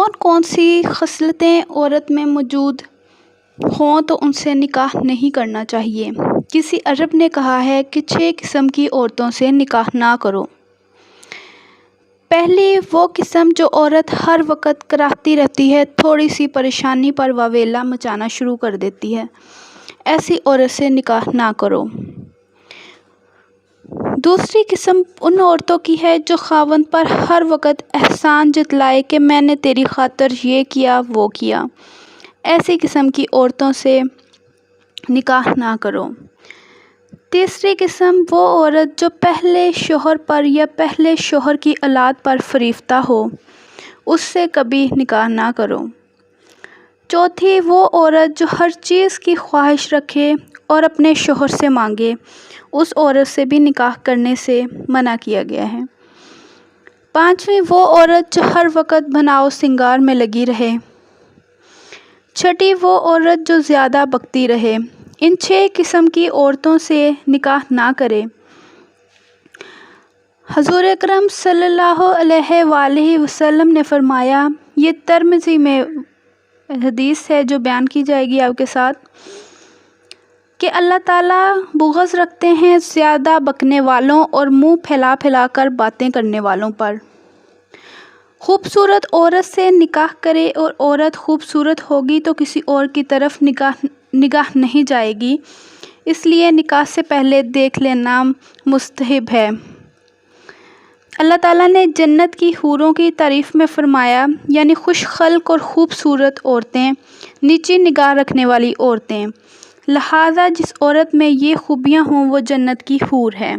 کون کون سی خصلتیں عورت میں موجود ہوں تو ان سے نکاح نہیں کرنا چاہیے۔ کسی عرب نے کہا ہے کہ 6 قسم کی عورتوں سے نکاح نہ کرو۔ پہلی وہ قسم جو عورت ہر وقت کراہتی رہتی ہے، تھوڑی سی پریشانی پر واویلا مچانا شروع کر دیتی ہے، ایسی عورت سے نکاح نہ کرو۔ دوسری قسم ان عورتوں کی ہے جو خاوند پر ہر وقت احسان جتلائے کہ میں نے تیری خاطر یہ کیا وہ کیا، ایسی قسم کی عورتوں سے نکاح نہ کرو۔ تیسری قسم وہ عورت جو پہلے شوہر پر یا پہلے شوہر کی اولاد پر فریفتہ ہو، اس سے کبھی نکاح نہ کرو۔ چوتھی وہ عورت جو ہر چیز کی خواہش رکھے اور اپنے شوہر سے مانگے، اس عورت سے بھی نکاح کرنے سے منع کیا گیا ہے۔ پانچویں وہ عورت جو ہر وقت بناؤ سنگار میں لگی رہے۔ چھٹی وہ عورت جو زیادہ بکتی رہے۔ ان 6 قسم کی عورتوں سے نکاح نہ کرے۔ حضور اکرم صلی اللہ علیہ وآلہ وسلم نے فرمایا، یہ ترمذی میں حدیث ہے جو بیان کی جائے گی آپ کے ساتھ، کہ اللہ تعالیٰ بغض رکھتے ہیں زیادہ بکنے والوں اور منہ پھیلا پھیلا کر باتیں کرنے والوں پر۔ خوبصورت عورت سے نکاح کرے اور عورت خوبصورت ہوگی تو کسی اور کی طرف نگاہ نہیں جائے گی، اس لیے نکاح سے پہلے دیکھ لینا مستحب ہے۔ اللہ تعالیٰ نے جنت کی حوروں کی تعریف میں فرمایا، یعنی خوش خلق اور خوبصورت عورتیں، نیچی نگاہ رکھنے والی عورتیں، لہٰذا جس عورت میں یہ خوبیاں ہوں وہ جنت کی حور ہے۔